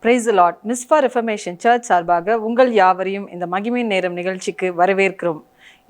Price the Lord. Mizpah reformation church சார்பாக உங்கள் யாவரையும் இந்த மகிமை நேரம் நிகழ்ச்சிக்கு வரவேற்கிறோம்.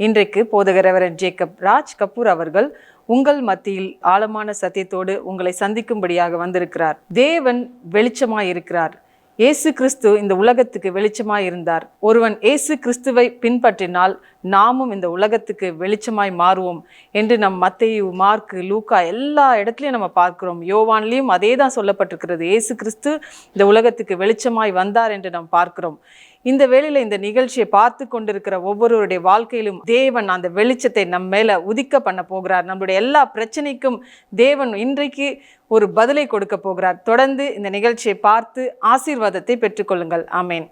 இன்றைக்கு போதகர் ரெவரண்ட் ஜேக்கப் ராஜ் கபூர் அவர்கள் உங்கள் மத்தியில் ஆழமான சத்தியத்தோடு உங்களை சந்திக்கும்படியாக வந்திருக்கிறார். தேவன் வெளிச்சமாய் இருக்கிறார். இயேசு கிறிஸ்து இந்த உலகத்துக்கு வெளிச்சமாய் இருந்தார். ஒருவன் இயேசு கிறிஸ்துவை பின்பற்றினால் நாமும் இந்த உலகத்துக்கு வெளிச்சமாய் மாறுவோம் என்று நம் மத்தேயு, மார்க்கு, லூக்கா எல்லா இடத்துலையும் நம்ம பார்க்கிறோம். யோவான்லையும் அதே தான் சொல்லப்பட்டிருக்கிறது. இயேசு கிறிஸ்து இந்த உலகத்துக்கு வெளிச்சமாய் வந்தார் என்று நாம் பார்க்கிறோம். இந்த வேளையில் இந்த நிகழ்ச்சியை பார்த்து கொண்டிருக்கிற ஒவ்வொருவருடைய வாழ்க்கையிலும் தேவன் அந்த வெளிச்சத்தை நம்ம மேல உதிக்க பண்ண போகிறார். நம்மளுடைய எல்லா பிரச்சனைக்கும் தேவன் இன்றைக்கு ஒரு பதிலை கொடுக்க போகிறார். தொடர்ந்து இந்த நிகழ்ச்சியை பார்த்து ஆசீர்வாதத்தை பெற்றுக்கொள்ளுங்கள். ஆமேன்.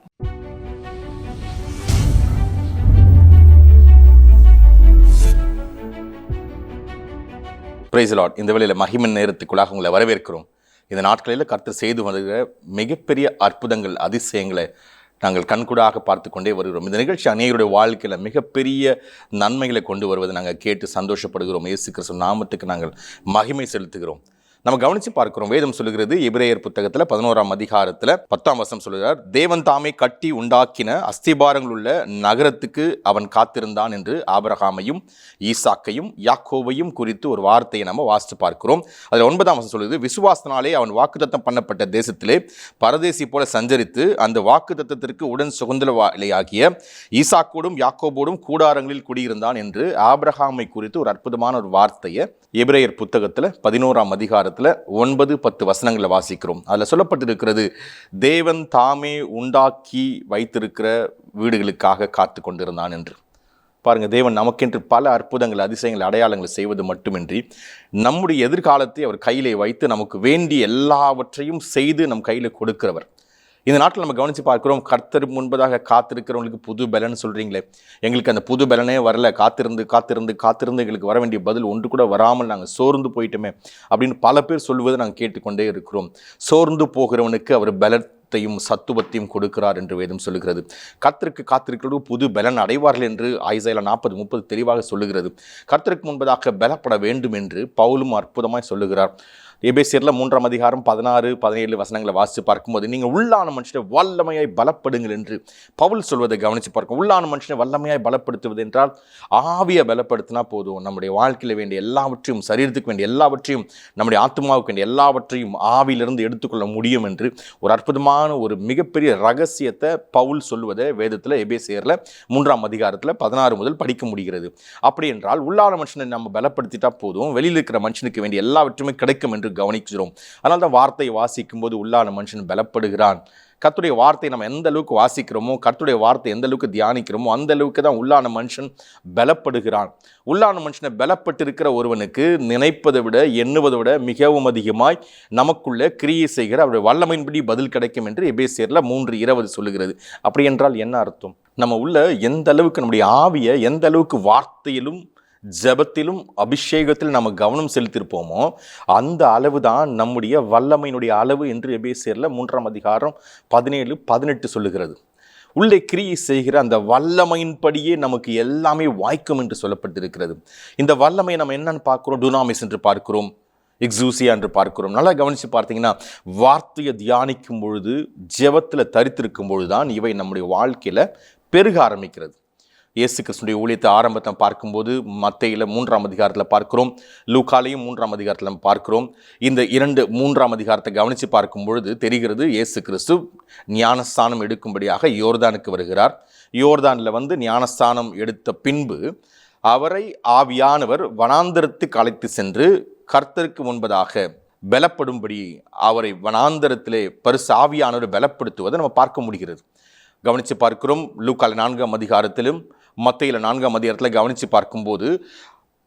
Praise the lord. இந்த வேளையில் மகிமை நேரத்துக்குள்ளாக உங்களை வரவேற்கிறோம். இந்த நாட்களில் கர்த்தர் செய்து வருகிற மிகப்பெரிய அற்புதங்கள், அதிசயங்களை நாங்கள் கண்கூடாக பார்த்து கொண்டே வருகிறோம். இந்த நிகழ்ச்சி அநேகருடைய வாழ்க்கையில் மிகப்பெரிய நன்மைகளை கொண்டு வருவதை நாங்கள் கேட்டு சந்தோஷப்படுகிறோம். இயேசு கிறிஸ்து நாமத்துக்கு நாங்கள் மகிமை செலுத்துகிறோம். நம்ம கவனித்து பார்க்கிறோம். வேதம் சொல்லுகிறது, எபிரேயர் புத்தகத்தில் 11ஆம் அதிகாரத்தில் 10ஆம் வசனம் சொல்லுகிறார், தேவன் தாமே கட்டி உண்டாக்கின அஸ்திபாரங்கள் உள்ள நகரத்துக்கு அவன் காத்திருந்தான் என்று ஆபிரகாமையும் ஈசாக்கையும் யாக்கோபையும் குறித்து ஒரு வார்த்தையை நம்ம வாசித்து பார்க்கிறோம். அதில் 9ஆம் வசனம் சொல்லுது, விசுவாசத்தினாலே அவன் வாக்குத்தத்தம் பண்ணப்பட்ட தேசத்திலே பரதேசி போல சஞ்சரித்து அந்த வாக்குத்தத்தத்திற்கு உடன் சுதந்திரவாளியாகிய ஈசாக்கோடும் யாக்கோபோடும் கூடாரங்களில் குடியிருந்தான் என்று ஆபிரகாமை குறித்து ஒரு அற்புதமான ஒரு வார்த்தையை எபிரேயர் புத்தகத்தில் 11ஆம் அதிகாரத்தில் 9-10 வசனங்களை வாசிக்கிறோம். அதில் சொல்லப்பட்டிருக்கிறது, தேவன் தாமே உண்டாக்கி வைத்திருக்கிற வீடுகளுக்காக காத்து கொண்டிருந்தான் என்று. பாருங்க, தேவன் நமக்கென்று பல அற்புதங்கள், அதிசயங்கள், அடையாளங்களை செய்வது மட்டுமின்றி நம்முடைய எதிர்காலத்தை அவர் கையிலே வைத்து நமக்கு வேண்டிய எல்லாவற்றையும் செய்து நம் கையில் கொடுக்கிறவர். இந்த நாட்டில் நம்ம கவனித்து பார்க்கிறோம், கர்த்தர் முன்பதாக காத்திருக்கிறவங்களுக்கு புது பலன் சொல்கிறீங்களே, எங்களுக்கு அந்த புது பலனே வரல, காத்திருந்து எங்களுக்கு வர வேண்டிய பதில் ஒன்று கூட வராமல் நாங்கள் சோர்ந்து போயிட்டோமே அப்படின்னு பல பேர் சொல்வதை நாங்கள் கேட்டுக்கொண்டே இருக்கிறோம். சோர்ந்து போகிறவனுக்கு அவர் பலத்தையும் சத்துவத்தையும் கொடுக்கிறார் என்று வேதம் சொல்லுகிறது. கர்த்தருக்கு காத்திருக்கிறவர்கள் புது பலன் அடைவார்கள் என்று ஐசாயா 40-30 தெளிவாக சொல்லுகிறது. கர்த்தருக்கு முன்பதாக பலப்பட வேண்டும் என்று பவுலும் அற்புதமாய் சொல்லுகிறார். எபேசியரில் 3ஆம் அதிகாரம் 16-17 வசனங்களை வாசித்து பார்க்கும்போது, நீங்கள் உள்ளான மனுஷனை வல்லமையாய் பலப்படுங்கள் என்று பவுல் சொல்வதை கவனித்து பார்க்கும். உள்ளான மனுஷனை வல்லமையாய் பலப்படுத்துவது என்றால் ஆவியை பலப்படுத்தினா போதும். நம்முடைய வாழ்க்கையில் வேண்டிய எல்லாவற்றையும், சரீரத்துக்கு வேண்டிய எல்லாவற்றையும், நம்முடைய ஆத்மாவுக்கு வேண்டிய எல்லாவற்றையும் ஆவியிலிருந்து எடுத்துக்கொள்ள முடியும் என்று ஒரு அற்புதமான ஒரு மிகப்பெரிய ரகசியத்தை பவுல் சொல்வதை வேதத்தில் எபேசியரில் 3ஆம் அதிகாரத்தில் 16 முதல் படிக்க முடிகிறது. அப்படி என்றால் உள்ளான மனுஷனை நம்ம பலப்படுத்திட்டா போதும், வெளியில் இருக்கிற மனுஷனுக்கு வேண்டிய எல்லாவற்றுமே கிடைக்கும் என்று கவனிக்கிறோம். அதனால தான் வார்த்தையை வாசிக்கும் போது உள்ளான மனுஷன் பலப்படுகிறான். கர்த்தருடைய வார்த்தை நம்ம எந்த அளவுக்கு வாசிக்கிறோமோ, கர்த்தருடைய வார்த்தை எந்த அளவுக்கு தியானிக்கிறோமோ அந்த அளவுக்கு தான் உள்ளான மனுஷன் பலப்படுகிறான். உள்ளான மனுஷனை பலப்பட்டிருக்கிற ஒருவனுக்கு நினைப்பதை விட, எண்ணுவதை விட மிகவும் அதிகமாய் நமக்குள்ள கிரியை செய்கிற அவருடைய வல்லமையின்படி பதில் கிடைக்கும் என்று எபேசியரில் 3:20 சொல்லுகிறது. அப்படி என்றால் என்ன அர்த்தம்? நம்ம உள்ள எந்த அளவுக்கு நம்முடைய ஆவியை, எந்த அளவுக்கு வார்த்தையிலும் ஜபத்திலும் அபிஷேகத்தில் நம்ம கவனம் செலுத்தியிருப்போமோ அந்த அளவு தான் நம்முடைய வல்லமையினுடைய அளவு என்று எபேசியரில் 3ஆம் அதிகாரம் 17-18 சொல்லுகிறது. உள்ளே கிரியை செய்கிற அந்த வல்லமையின்படியே நமக்கு எல்லாமே வாய்க்கும் என்று சொல்லப்பட்டிருக்கிறது. இந்த வல்லமை நம்ம என்னன்னு பார்க்கிறோம்? டுனாமிஸ் என்று பார்க்கிறோம், எக்ஸூசியா என்று பார்க்கிறோம். நல்லா கவனித்து பார்த்தீங்கன்னா, வார்த்தையை தியானிக்கும் பொழுது, ஜெபத்தில் தரித்திருக்கும் பொழுது தான் இவை நம்முடைய வாழ்க்கையில் பெருக ஆரம்பிக்கிறது. இயேசு கிறிஸ்துடைய ஊழியத்தை ஆரம்பத்தை பார்க்கும்போது மத்தேயுல 3ஆம் அதிகாரத்தில் பார்க்கிறோம், லூக்காலையும் 3ஆம் அதிகாரத்தில் நம்ம பார்க்கிறோம். இந்த 3ஆம் அதிகாரத்தை கவனித்து பார்க்கும் பொழுது தெரிகிறது, இயேசு கிறிஸ்து ஞானஸ்தானம் எடுக்கும்படியாக யோர்தானுக்கு வருகிறார். யோர்தானில் ஞானஸ்தானம் எடுத்த பின்பு அவரை ஆவியானவர் வனாந்தரத்துக்கு அழைத்து சென்று கர்த்தருக்கு முன்பதாக பலப்படும்படி அவரை வனாந்தரத்திலே பரிசு ஆவியானவர் பலப்படுத்துவதை நம்ம பார்க்க முடிகிறது. கவனித்து பார்க்கிறோம். லூக்கால 4ஆம் அதிகாரத்திலும் மத்தேயுல 4ஆம் அதிகாரத்தில் கவனித்து பார்க்கும்போது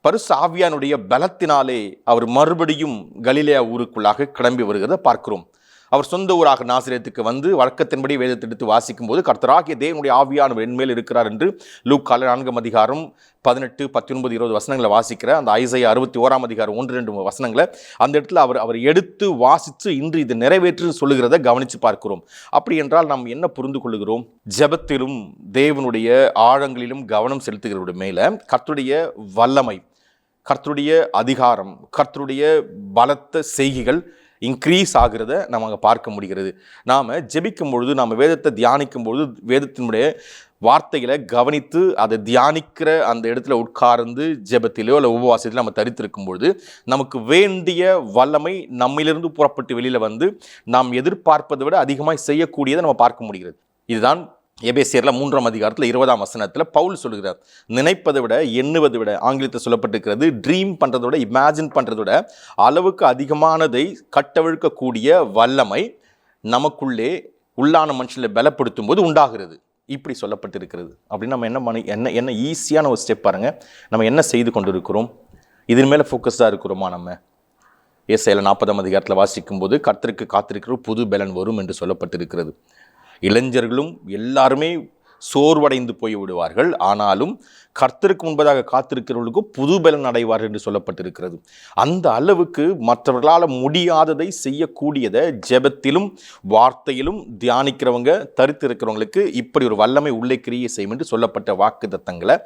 பரிசு ஆவியானுடைய பலத்தினாலே அவர் மறுபடியும் கலிலேயா ஊருக்குள்ளாக கிளம்பி வருகிறத பார்க்கிறோம். அவர் சொந்த ஊராக நாசரேத்துக்கு வழக்கத்தின்படி வேதத்தை எடுத்து வாசிக்கும் போது, கர்த்தராகிய தேவனுடைய ஆவியானவர் என்மேல் இருக்கிறார் என்று லூக்கால 4ஆம் அதிகாரம் 18, 19, 20 வசனங்களை வாசிக்கிற அந்த ஐசாயா 61ஆம் அதிகாரம் 1-2 வசனங்களை அந்த இடத்துல அவர் எடுத்து வாசித்து இன்று இது நிறைவேற்று சொல்லுகிறத கவனித்து பார்க்கிறோம். அப்படி என்றால் நாம் என்ன புரிந்து கொள்ளுகிறோம்? ஜெபத்திலும் தேவனுடைய ஆழங்களிலும் கவனம் செலுத்துகிறவருடைய மேலே கர்த்தருடைய வல்லமை, கர்த்தருடைய அதிகாரம், கர்த்தருடைய பலத்த செய்கைகள் இன்க்ரீஸ் ஆகிறத நம்ம அங்கே பார்க்க முடிகிறது. நாம் ஜெபிக்கும் பொழுது, நாம் வேதத்தை தியானிக்கும் பொழுது, வேதத்தினுடைய வார்த்தைகளை கவனித்து அதை தியானிக்கிற அந்த இடத்துல உட்கார்ந்து ஜெபத்திலோ இல்லை உபவாசத்திலோ நம்ம தரித்திருக்கும் பொழுது நமக்கு வேண்டிய வல்லமை நம்மிலிருந்து புறப்பட்டு வெளியில் வந்து நாம் எதிர்பார்ப்பதை விட அதிகமாக செய்யக்கூடியதை நம்ம பார்க்க முடிகிறது. இதுதான் எபேசியர்ல 3ஆம் அதிகாரத்தில் 20ஆம் வசனத்தில் பவுல் சொல்கிறார். நினைப்பதை விட, எண்ணுவதை விட, ஆங்கிலத்தில் சொல்லப்பட்டிருக்கிறது, ட்ரீம் பண்ணுறதை விட, இமேஜின் பண்ணுறதை விட அளவுக்கு அதிகமானதை கட்டவிழ்க்கக்கூடிய வல்லமை நமக்குள்ளே உள்ளான மனுஷனை பலப்படுத்தும் போது உண்டாகிறது. இப்படி சொல்லப்பட்டிருக்கிறது. அப்படின்னு நம்ம என்ன ஈஸியான ஒரு ஸ்டெப் பாருங்கள். நம்ம என்ன செய்து கொண்டு இருக்கிறோம்? இதன் மேலே ஃபோக்கஸ்டாக இருக்கிறோமா? நம்ம ஏசாயா 40ஆம் அதிகாரத்தில் வாசிக்கும் போது கர்த்தருக்கு காத்திருக்கிற புது பலன் வரும் என்று சொல்லப்பட்டிருக்கிறது. இளைஞர்களும் எல்லாருமே சோர்வடைந்து போய் விடுவார்கள், ஆனாலும் கர்த்தருக்கு முன்பதாக காத்திருக்கிறவர்களுக்கும் புது பலன் அடைவார்கள் என்று சொல்லப்பட்டிருக்கிறது. அந்த அளவுக்கு மற்றவர்களால் முடியாததை செய்யக்கூடியதை ஜெபத்திலும் வார்த்தையிலும் தியானிக்கிறவங்க, தரித்திருக்கிறவங்களுக்கு இப்படி ஒரு வல்லமை உள்ளே கிரியை செய்யும் என்று சொல்லப்பட்ட வாக்கு தத்தங்களை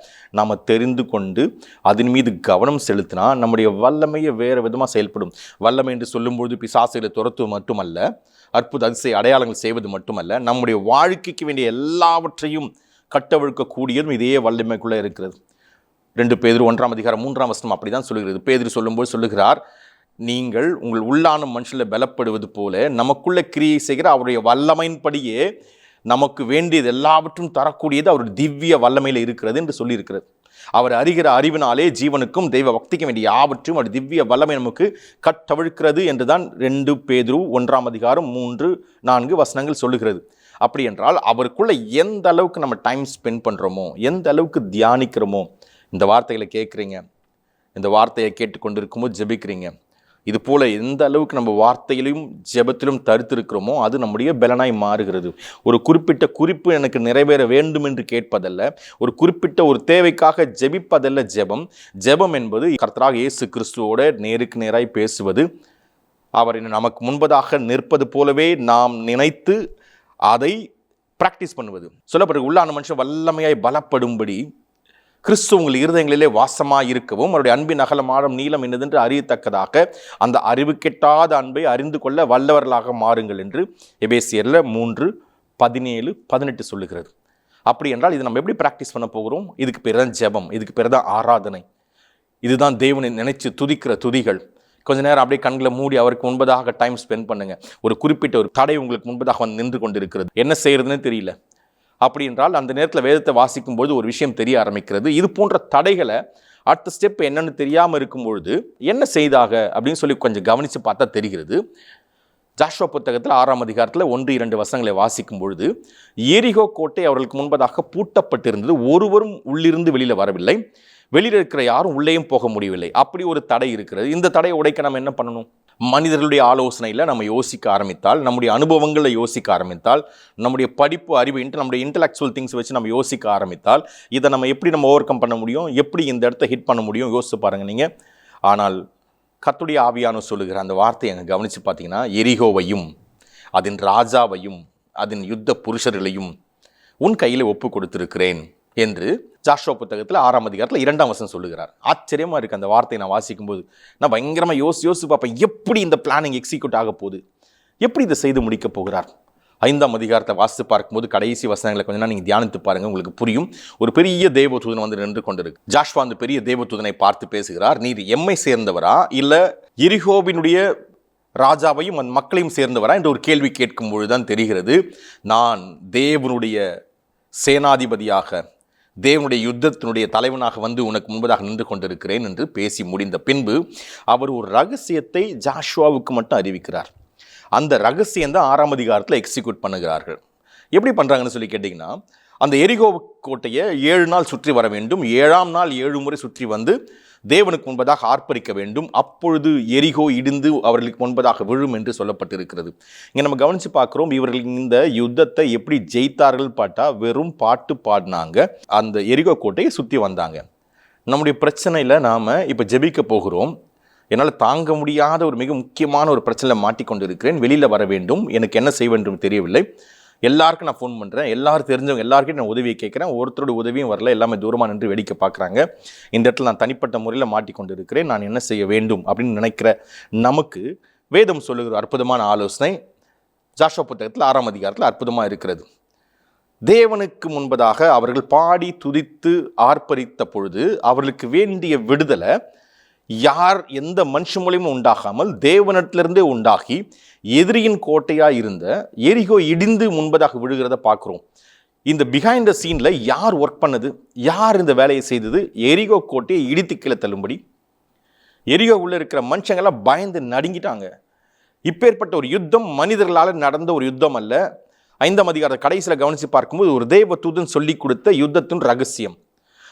நாம் தெரிந்து கொண்டு அதன் மீது கவனம் செலுத்தினா நம்முடைய வல்லமையை வேறு விதமாக செயல்படும். வல்லமை என்று சொல்லும்பொழுது பிசாசுகளை துரத்துவது மட்டுமல்ல, அற்புத அதிசய அடையாளங்கள் செய்வது மட்டுமல்ல, நம்முடைய வாழ்க்கைக்கு வேண்டிய எல்லாவற்றையும் கட்டவிழ்க்கக்கூடியதும் இதே வல்லமைக்குள்ளே இருக்கிறது. 2 பேதுரு 1ஆம் அதிகாரம் 3ஆம் வசனம் அப்படி தான் சொல்லுகிறது. பேதுரு சொல்லும்போது சொல்லுகிறார், நீங்கள் உங்கள் உள்ளான மனுஷனில் பலப்படுவது போல நமக்குள்ள கிரியை செய்கிற அவருடைய வல்லமையின்படியே நமக்கு வேண்டியது எல்லாவற்றும் தரக்கூடியது அவருடைய திவ்ய வல்லமையில் இருக்கிறது என்று சொல்லியிருக்கிறது. அவர் அறிகிற அறிவினாலே ஜீவனுக்கும் தெய்வ பக்திக்கும் வேண்டிய யாவற்றும் அவர் திவ்ய வல்லமை நமக்கு கட்டவிழ்க்கிறது என்று தான் 2 பேதுரு 1ஆம் அதிகாரம் 3-4 வசனங்கள் சொல்லுகிறது. அப்படி என்றால் அவருக்குள்ள எந்த அளவுக்கு நம்ம டைம் ஸ்பெண்ட் பண்ணுறோமோ, எந்த அளவுக்கு தியானிக்கிறோமோ, இந்த வார்த்தைகளை கேட்குறீங்க, இந்த வார்த்தையை கேட்டுக்கொண்டு இருக்கும்போது ஜெபிக்கிறீங்க, இது போல் எந்த அளவுக்கு நம்ம வார்த்தையிலும் ஜெபத்திலும் தரித்திருக்கிறோமோ அது நம்முடைய பலனாய் மாறுகிறது. ஒரு குறிப்பிட்ட குறிப்பு எனக்கு நிறைவேற வேண்டும் என்று கேட்பதல்ல, ஒரு குறிப்பிட்ட ஒரு தேவைக்காக ஜெபிப்பதல்ல ஜெபம். ஜெபம் என்பது கர்த்தராகிய இயேசு கிறிஸ்துவோட நேருக்கு நேராய் பேசுவது, அவர் நமக்கு முன்பதாக நிற்பது போலவே நாம் நினைத்து அதை பிராக்டிஸ் பண்ணுவது. சொல்லப்பட்ட உள்ளான மனுஷன் வல்லமையாய் பலப்படும்படி கிறிஸ்து உங்கள் இருதயங்களிலே வாசமாக இருக்கவும் அவருடைய அன்பின் அகலம் ஆழம் நீளம் என்னதென்று அறியத்தக்கதாக அந்த அறிவு கெட்டாத அன்பை அறிந்து கொள்ள வல்லவர்களாக மாறுங்கள் என்று எபேசியரில் 3:17-18 சொல்லுகிறது. அப்படி என்றால் இது நம்ம எப்படி ப்ராக்டிஸ் பண்ண போகிறோம்? இதுக்கு பேர் தான் ஜெபம், இதுக்கு பேர் தான் ஆராதனை. இதுதான் தேவனை நினைச்சு துதிக்கிற துதிகள். கொஞ்ச நேரம் அப்படியே கண்களை மூடி அவருக்கு முன்பதாக டைம் ஸ்பெண்ட் பண்ணுங்க. ஒரு குறிப்பிட்ட ஒரு தடை உங்களுக்கு முன்பதாக வந்து நின்று கொண்டு இருக்கிறது, என்ன செய்யறதுன்னு தெரியல. அப்படி என்றால் அந்த நேரத்தில் வேதத்தை வாசிக்கும் போது ஒரு விஷயம் தெரிய ஆரம்பிக்கிறது. இது போன்ற தடைகளை அடுத்த ஸ்டெப் என்னன்னு தெரியாமல் இருக்கும்பொழுது என்ன செய்தாக அப்படின்னு சொல்லி கொஞ்சம் கவனித்து பார்த்தா தெரிகிறது. ஜாஷுவா புத்தகத்தில் 6ஆம் அதிகாரத்தில் 1-2 வசனங்களை வாசிக்கும் பொழுது எரிகோ கோட்டை அவர்களுக்கு முன்பதாக பூட்டப்பட்டிருந்தது, ஒருவரும் உள்ளிருந்து வெளியில் வரவில்லை, வெளியில் இருக்கிற யாரும் உள்ளேயும் போக முடியவில்லை. அப்படி ஒரு தடை இருக்கிறது. இந்த தடையை உடைக்க நம்ம என்ன பண்ணணும்? மனிதர்களுடைய ஆலோசனையில் நம்ம யோசிக்க ஆரம்பித்தால், நம்முடைய அனுபவங்களை யோசிக்க ஆரம்பித்தால், நம்முடைய படிப்பு அறிவு நம்முடைய இன்டலெக்சுவல் திங்ஸ் வச்சு நம்ம யோசிக்க ஆரம்பித்தால் இதை நம்ம எப்படி ஓவர் கம் பண்ண முடியும், எப்படி இந்த இடத்த ஹிட் பண்ண முடியும் யோசிச்சு பாருங்கள் நீங்கள். ஆனால் கர்த்தருடைய ஆவியானவர் சொல்லுகிற அந்த வார்த்தையை அங்கே கவனித்து பார்த்தீங்கன்னா, எரிகோவையும் அதன் ராஜாவையும் அதன் யுத்த புருஷர்களையும் உன் கையில் ஒப்பு கொடுத்திருக்கிறேன் என்று ஜாஷுவா புத்தகத்தில் 6ஆம் அதிகாரத்தில் 2ஆம் வசனம் சொல்லுகிறார். ஆச்சரியமாக இருக்குது அந்த வார்த்தையை நான் வாசிக்கும்போது. நான் பயங்கரமாக யோசிச்சு பார்ப்பேன், எப்படி இந்த பிளானிங் எக்ஸிக்யூட் ஆக போகுது, எப்படி இதை செய்து முடிக்க போகிறார். 5ஆம் அதிகாரத்தை வாசித்து பார்க்கும்போது கடைசி வசனங்களை கொஞ்ச நேரம் நீங்கள் தியானித்து பாருங்கள், உங்களுக்கு புரியும். ஒரு பெரிய தேவதூதன் வந்து நின்று கொண்டிருக்கு. ஜாஷுவா அந்த பெரிய தேவதூதனை பார்த்து பேசுகிறார், நீர் எம்மை சேர்ந்தவரா இல்லை எரிகோவினுடைய ராஜாவையும் அந்த மக்களையும் சேர்ந்தவரா என்று ஒரு கேள்வி கேட்கும் பொழுதுதான் தெரிகிறது, நான் தேவனுடைய சேனாதிபதியாக, தேவனுடைய யுத்தத்தினுடைய தலைவனாக வந்து உனக்கு முன்பதாக நின்று கொண்டிருக்கிறேன் என்று பேசி முடிந்த பின்பு அவர் ஒரு ரகசியத்தை ஜாஷுவாவுக்கு மட்டும் அறிவிக்கிறார். அந்த ரகசியம் தான் 6ஆம் அதிகாரத்தில் எக்ஸிக்யூட் பண்ணுகிறார்கள். எப்படி பண்ணுறாங்கன்னு சொல்லி கேட்டிங்கன்னா, அந்த எரிகோ கோட்டையை 7 நாள் சுற்றி வர வேண்டும், 7ஆம் நாள் 7 முறை சுற்றி வந்து தேவனுக்கு முன்பதாக ஆர்ப்பரிக்க வேண்டும், அப்பொழுது எரிகோ இடிந்து அவர்களுக்கு முன்பதாக விழும் என்று சொல்லப்பட்டிருக்கிறது. இங்கே நம்ம கவனித்து பார்க்குறோம், இவர்கள் இந்த யுத்தத்தை எப்படி ஜெயித்தார்கள் பார்த்தா வெறும் பாட்டு பாடினாங்க, அந்த எரிகோ கோட்டையை சுற்றி வந்தாங்க. நம்முடைய பிரச்சனையில் நாம் இப்போ ஜெபிக்க போகிறோம். என்னால் தாங்க முடியாத ஒரு மிக முக்கியமான ஒரு பிரச்சனையில் மாட்டிக்கொண்டு இருக்கிறேன், வெளியில் வர வேண்டும், எனக்கு என்ன செய்ய வேண்டும் தெரியவில்லை, எல்லாருக்கும் நான் ஃபோன் பண்ணுறேன், எல்லாரும் தெரிஞ்சவங்க எல்லாருக்கிட்டும் நான் உதவியை கேட்குறேன், ஒருத்தரோட உதவியும் வரல, எல்லாமே தூரமாக நின்று வேடிக்கை பார்க்குறாங்க, இந்த இடத்துல நான் தனிப்பட்ட முறையில் மாட்டிக்கொண்டு இருக்கிறேன், நான் என்ன செய்ய வேண்டும் அப்படின்னு நினைக்கிற நமக்கு வேதம் சொல்லுகிற அற்புதமான ஆலோசனை ஜாஷுவா புத்தகத்தில் 6ஆம் அதிகாரத்தில் அற்புதமாக இருக்கிறது. தேவனுக்கு முன்பதாக அவர்கள் பாடி துதித்து ஆர்ப்பரித்த பொழுது அவர்களுக்கு வேண்டிய விடுதலை யார் எந்த மனுஷ மூலியமும் உண்டாகாமல் தேவனிடத்திலிருந்தே உண்டாகி எதிரியின் கோட்டையாக இருந்த எரிகோ இடிந்து முன்பதாக விழுகிறத பார்க்குறோம். இந்த பிஹைண்ட் த சீனில் யார் ஒர்க் பண்ணது, யார் இந்த வேலையை செய்தது? எரிகோ கோட்டையை இடித்து கீழே தள்ளும்படி எரிகோ உள்ள இருக்கிற மனுஷங்கள்லாம் பயந்து நடுங்கிட்டாங்க. இப்பேற்பட்ட ஒரு யுத்தம் மனிதர்களால் நடந்த ஒரு யுத்தம் அல்ல. 5ஆம் அதிகார கடைசியில் கவனித்து பார்க்கும்போது ஒரு தேவ தூதன் சொல்லி கொடுத்த யுத்தத்தின் ரகசியம்.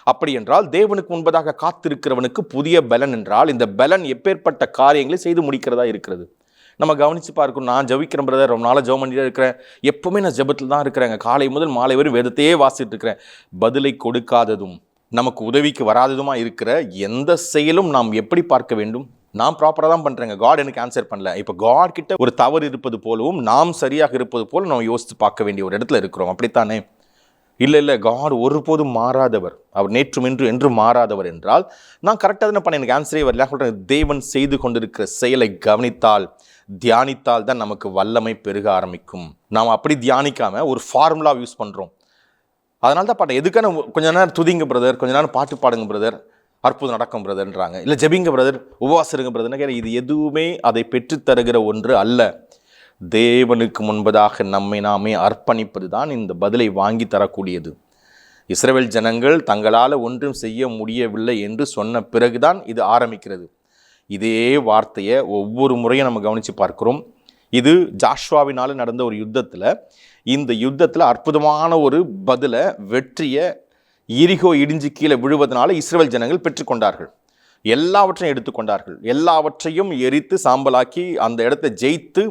அப்படி என்றால் தேவனுக்கு முன்பதாக காத்திருக்கிறவனுக்கு புதிய பலன் என்றால் இந்த பலன் எப்பேற்பட்ட காரியங்களை செய்து முடிக்கிறதா இருக்கிறது. நம்ம கவனித்து பார்க்கணும். நான் ஜபிக்கிறேன் பிரதர், ரொம்ப நாளாக ஜெபம் பண்ணிட்டு இருக்கிறேன், எப்போவுமே நான் ஜபத்தில் தான் இருக்கிறேங்க, காலை முதல் மாலை வரை வேதத்தையே வாசிட்டு இருக்கிறேன். பதிலை கொடுக்காததும் நமக்கு உதவிக்கு வராததுமா இருக்கிற எந்த செயலும் நாம் எப்படி பார்க்க வேண்டும்? நான் ப்ராப்பராக தான் பண்ணுறேங்க, காட் எனக்கு ஆன்சர் பண்ணல. இப்போ காட் கிட்ட ஒரு தவறு இருப்பது போலவும் நாம் சரியாக இருப்பது போல நம்ம யோசித்து பார்க்க வேண்டிய ஒரு இடத்துல இருக்கிறோம். அப்படித்தானே? இல்லை காட் ஒருபோதும் மாறாதவர், அவர் நேற்றும் என்று மாறாதவர் என்றால் நான் கரெக்டாக தானே பண்ண, எனக்கு ஆன்சரே வரல. சொல்கிறேன், தேவன் செய்து கொண்டிருக்கிற செயலை கவனித்தால் தியானித்தால் தான் நமக்கு வல்லமை பெருக ஆரம்பிக்கும். நாம் அப்படி தியானிக்காமல் ஒரு ஃபார்முலா யூஸ் பண்ணுறோம். அதனால தான் பாட்டேன், எதுக்கான கொஞ்ச நேரம் துதிங்க பிரதர், கொஞ்ச நேரம் பாட்டு பாடுங்க பிரதர், அற்புதம் நடக்கும் பிரதர்ன்றாங்க. இல்லை ஜெபிங்க பிரதர், உபவாசம் இருங்க பிரதர்னா, இது எதுவுமே அதை பெற்றுத்தருகிற ஒன்று அல்ல. தேவனுக்கு முன்பதாக நம்மை நாமே அர்ப்பணிப்பது தான் இந்த பதிலை வாங்கி தரக்கூடியது. இஸ்ரவேல் ஜனங்கள் தங்களால் ஒன்றும் செய்ய முடியவில்லை என்று சொன்ன பிறகுதான் இது ஆரம்பிக்கிறது. இதே வார்த்தையை ஒவ்வொரு முறையும் நம்ம கவனித்து பார்க்கிறோம். இது ஜாஷுவாவினால் நடந்த ஒரு யுத்தத்தில், இந்த யுத்தத்தில் அற்புதமான ஒரு பதிலை, வெற்றியை எரிகோ இடிஞ்சு கீழே விழுவதனால இஸ்ரவேல் ஜனங்கள் பெற்றுக்கொண்டார்கள். எல்லாவற்றையும் எடுத்துக்கொண்டார்கள், எல்லாவற்றையும் எரித்து சாம்பலாக்கி அந்த இடத்தை ஜெயித்து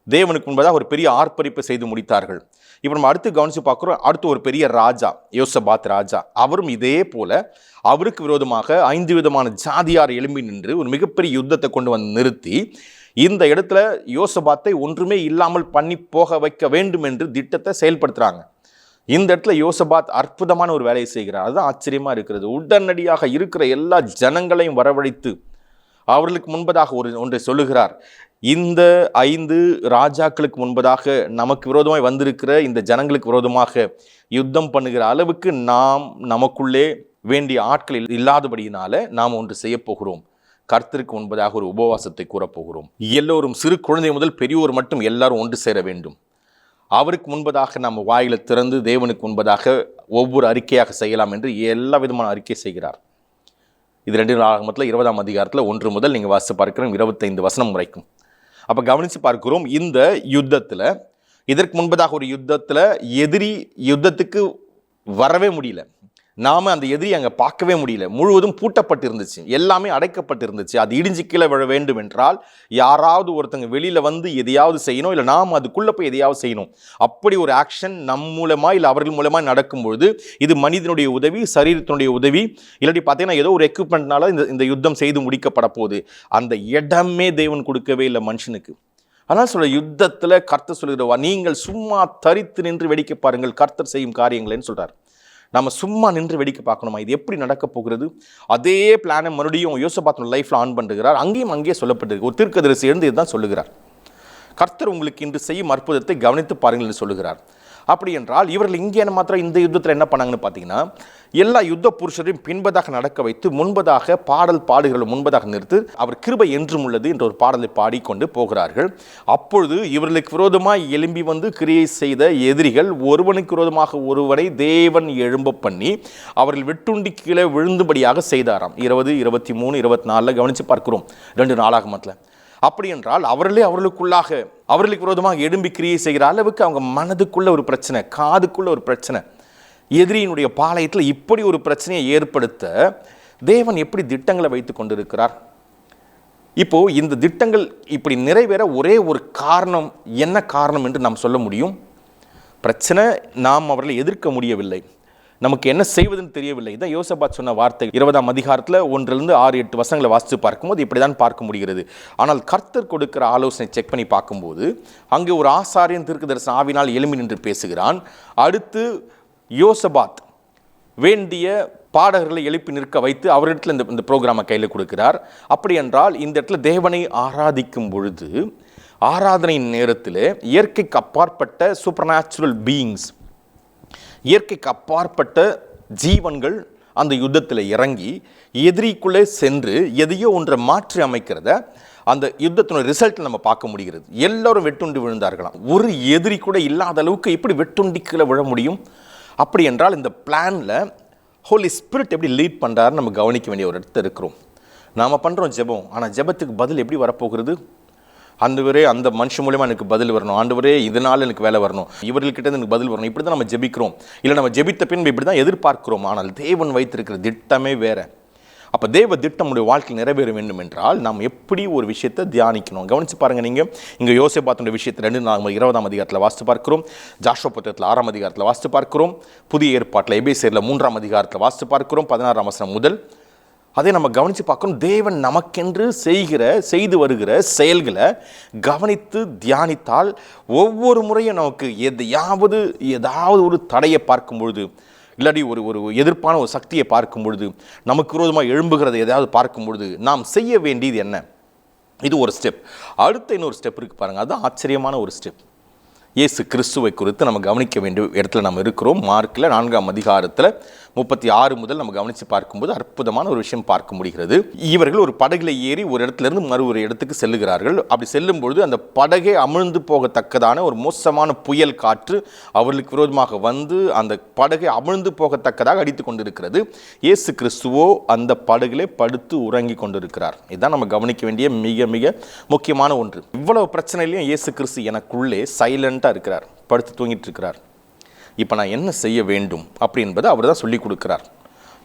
தேவனுக்கு முன்பதாக ஒரு பெரிய ஆர்ப்பரிப்பை செய்து முடித்தார்கள். இப்போ நம்ம அடுத்து கவனித்து பார்க்குறோம். அடுத்து ஒரு பெரிய ராஜா, யோசபாத் ராஜா, அவரும் இதே போல அவருக்கு விரோதமாக 5 விதமான ஜாதியார் எழும்பி நின்று ஒரு மிகப்பெரிய யுத்தத்தை கொண்டு வந்து நிறுத்தி இந்த இடத்துல யோசபாத்தை ஒன்றுமே இல்லாமல் பண்ணி போக வைக்க வேண்டும் என்று திட்டத்தை செயல்படுத்துகிறாங்க. இந்த இடத்துல யோசபாத் அற்புதமான ஒரு வேலையை செய்கிறார். அதுதான் ஆச்சரியமாக இருக்கிறது. உடனடியாக இருக்கிற எல்லா ஜனங்களையும் வரவழைத்து அவர்களுக்கு முன்பதாக ஒன்றை சொல்லுகிறார். இந்த 5 ராஜாக்களுக்கு முன்பதாக நமக்கு விரோதமாய் வந்திருக்கிற இந்த ஜனங்களுக்கு விரோதமாக யுத்தம் பண்ணுகிற அளவுக்கு நாம் நமக்குள்ளே வேண்டிய ஆட்கள் இல்லாதபடியினால நாம் ஒன்று செய்ய போகிறோம். கர்த்தருக்கு முன்பதாக ஒரு உபவாசத்தை கூறப்போகிறோம். எல்லோரும், சிறு குழந்தை முதல் பெரியோர் மட்டும் எல்லாரும் ஒன்று சேர வேண்டும். அவருக்கு முன்பதாக நம்ம வாயில திறந்து தேவனுக்கு முன்பதாக ஒவ்வொரு அறிக்கையாக செய்யலாம் என்று எல்லா விதமான அறிக்கை செய்கிறார். இது 2 நாளாகமத்தில் 20ஆம் அதிகாரத்தில் 1 முதல் நீங்கள் வாசித்து பார்க்கிறோம் 25 வசனம் வரைக்கும். அப்போ கவனித்து பார்க்கிறோம், இந்த யுத்தத்தில், இதற்கு முன்பதாக ஒரு யுத்தத்தில் எதிரி யுத்தத்துக்கு வரவே முடியல. நாம் அந்த எதிரி அங்கே பார்க்கவே முடியல. முழுவதும் பூட்டப்பட்டு இருந்துச்சு, எல்லாமே அடைக்கப்பட்டு இருந்துச்சு. அது இடிஞ்சு கீழே விழ வேண்டும் என்றால் யாராவது ஒருத்தங்க வெளியில் வந்து எதையாவது செய்யணும், இல்லை நாம் அதுக்குள்ளே போய் எதையாவது செய்யணும். அப்படி ஒரு ஆக்ஷன் நம் மூலமாக இல்லை அவர்கள் மூலமாக நடக்கும்பொழுது இது மனிதனுடைய உதவி, சரீரத்தினுடைய உதவி, இல்லாட்டி பார்த்தீங்கன்னா ஏதோ ஒரு எக்யூப்மெண்ட்னால இந்த யுத்தம் செய்து முடிக்கப்பட போகுது. அந்த இடமே தேவன் கொடுக்கவே இல்லை மனுஷனுக்கு. அதனால் சொல்ல, யுத்தத்தில் கர்த்தர் சொல்லுகிறவா, நீங்கள் சும்மா தரித்து நின்று வேடிக்கை பாருங்கள் கர்த்தர் செய்யும் காரியங்களேன்னு சொல்கிறார். நம்ம சும்மா நின்று வேடிக்கை பார்க்கணுமா? இது எப்படி நடக்க போகிறது? அதே பிளானை மறுபடியும் யோசபாத்தின் லைஃப்பில் ஆன் பண்ணுகிறார். அங்கேயே சொல்லப்பட்டிருக்கு. ஒரு தீர்க்கதரிசி எழுந்து இதுதான் சொல்லுகிறார், கர்த்தர் உங்களுக்கு இன்று செய்யும் அற்புதத்தை கவனித்து பாருங்கள் என்று சொல்லுகிறார். அப்படி என்றால் இவர்கள் இங்கே மாத்திரம் இந்த யுத்தத்தில் என்ன பண்ணாங்கன்னு பார்த்தீங்கன்னா, எல்லா யுத்த புருஷரையும் பின்பதாக நடக்க வைத்து முன்பதாக பாடல் பாடுகள் முன்பதாக நிறுத்து அவர் கிருபை என்றும் உள்ளது என்ற ஒரு பாடலை பாடிக்கொண்டு போகிறார்கள். அப்பொழுது இவர்களுக்கு விரோதமாக எழும்பி வந்து கிரியை செய்த எதிரிகள் ஒருவனுக்கு விரோதமாக ஒருவனை தேவன் எழும்ப பண்ணி அவர்கள் வெட்டுண்டி கீழே விழுந்துபடியாக செய்தாராம். 20, 23, 24 கவனித்து பார்க்கிறோம் 2 நாளாகமத்தில். அப்படி என்றால் அவர்களுக்கு விரோதமாக எழும்பி கிரியை செய்கிற அளவுக்கு அவங்க மனதுக்குள்ள ஒரு பிரச்சனை, காதுக்குள்ள ஒரு பிரச்சனை, எதிரியினுடைய பாளையத்தில் இப்படி ஒரு பிரச்சனையை ஏற்படுத்த தேவன் எப்படி திட்டங்களை வைத்து கொண்டிருக்கிறார்? இப்போ இந்த திட்டங்கள் இப்படி நிறைவேற ஒரே ஒரு காரணம், என்ன காரணம் என்று நாம் சொல்ல முடியும்? பிரச்சனை, நாம் அவர்களை எதிர்க்க முடியவில்லை, நமக்கு என்ன செய்வதுன்னு தெரியவில்லை. இதான் யோசபாத் சொன்ன வார்த்தை. 20ஆம் அதிகாரத்தில் 1 6, 8 வசனங்களை வாசித்து பார்க்கும்போது இப்படி தான் பார்க்க முடிகிறது. ஆனால் கர்த்தர் கொடுக்கிற ஆலோசனை செக் பண்ணி பார்க்கும்போது அங்கே ஒரு ஆசாரியன் தீர்க்கதரிசன ஆவினால் எழும்பி நின்று பேசுகிறான். அடுத்து யோசபாத் வேண்டிய பாடகர்களை எழுப்பி நிற்க வைத்து அவரிடத்தில் இந்த ப்ரோக்ராமை கையில் கொடுக்கிறார். அப்படி என்றால் இந்த இடத்துல தேவனை ஆராதிக்கும் பொழுது ஆராதனையின் நேரத்தில் இயற்கைக்கு அப்பாற்பட்ட சூப்பர் நேச்சுரல் பீயிங்ஸ், இயற்கைக்கு அப்பாற்பட்ட ஜீவன்கள் அந்த யுத்தத்தில் இறங்கி எதிரிக்குள்ளே சென்று எதையோ ஒன்றை மாற்றி அமைக்கிறத அந்த யுத்தத்தினுடைய ரிசல்ட் நம்ம பார்க்க முடிகிறது. எல்லாரும் வெட்டுண்டு விழுந்தார்களாம். ஒரு எதிரி கூட இல்லாத அளவுக்கு எப்படி வெட்டுண்டிக்குள்ள விழ முடியும்? அப்படி என்றால் இந்த பிளானில் ஹோலி ஸ்பிரிட் எப்படி லீட் பண்ணுறாருன்னு நம்ம கவனிக்க வேண்டிய ஒரு இடத்துல இருக்கிறோம். நாம் பண்ணுறோம் ஜெபம், ஆனால் ஜெபத்துக்கு பதில் எப்படி வரப்போகிறது? ஆண்டவரே அந்த மனுஷன் மூலமா எனக்கு பதில் வரணும், ஆண்டவரே இதனால் எனக்கு வேலை வரணும், இவர்கள்கிட்ட எனக்கு பதில் வரணும், இப்படி தான் நம்ம ஜெபிக்கிறோம். இல்லை நம்ம ஜெபித்த பின் இப்படி தான் எதிர்பார்க்கிறோம். ஆனால் தேவன் வைத்திருக்கிற திட்டமே வேற. அப்போ தேவ திட்டம் நம்முடைய வாழ்க்கையில் நிறைவேற வேண்டும் என்றால் நாம் எப்படி ஒரு விஷயத்தை தியானிக்கணும்? கவனித்து பாருங்கள். நீங்கள் இங்கே யோசேபாத்துடைய விஷயத்தை 2:20 அதிகாரத்தில் வாசித்து பார்க்கிறோம், ஜாஷுவா புத்தகத்தில் 6 அதிகாரத்தில் வாசித்து பார்க்கிறோம், புதிய ஏற்பாட்டில் எபேசியரில் 3 அதிகாரத்தில் வாசித்து பார்க்கிறோம் 16 வசனம் முதல். அதை நம்ம கவனித்து பார்க்கணும். தேவன் நமக்கென்று செய்து வருகிற செயல்களை கவனித்து தியானித்தால் ஒவ்வொரு முறையும் நமக்கு ஏதாவது ஒரு தடையை பார்க்கும் பொழுது, இல்லாட்டி ஒரு எதிர்ப்பான ஒரு சக்தியை பார்க்கும் பொழுது, நமக்கு விரோதமாக எழும்புகிறதை ஏதாவது பார்க்கும் பொழுது நாம் செய்ய வேண்டியது என்ன? இது ஒரு ஸ்டெப். அடுத்த இன்னொரு ஸ்டெப் இருக்குது பாருங்கள், அதுதான் ஆச்சரியமான ஒரு ஸ்டெப். இயேசு கிறிஸ்துவை குறித்து நம்ம கவனிக்க வேண்டிய இடத்துல நம்ம இருக்கிறோம். மார்க்கில் 4 அதிகாரத்தில் 36 முதல் நம்ம கவனித்து பார்க்கும்போது அற்புதமான ஒரு விஷயம் பார்க்க முடிகிறது. இவர்கள் ஒரு படகுல ஏறி ஒரு இடத்துலேருந்து மறு ஒரு இடத்துக்கு செல்லுகிறார்கள். அப்படி செல்லும் பொழுது அந்த படகை அமிழ்ந்து போகத்தக்கதான ஒரு மோசமான புயல் காற்று அவர்களுக்கு விரோதமாக வந்து அந்த படகை அமிழ்ந்து போகத்தக்கதாக அடித்து கொண்டிருக்கிறது. இயேசு கிறிஸ்துவோ அந்த படகுலே படுத்து உறங்கி கொண்டிருக்கிறார். இதுதான் நம்ம கவனிக்க வேண்டிய மிக மிக முக்கியமான ஒன்று. இவ்வளவு பிரச்சனையிலையும் இயேசு கிறிஸ்து எனக்குள்ளே சைலண்டாக இருக்கிறார், படுத்து தூங்கிட்டு இருக்கிறார். இப்போ நான் என்ன செய்ய வேண்டும் அப்படி என்பதை அவர் தான் சொல்லிக் கொடுக்கிறார்.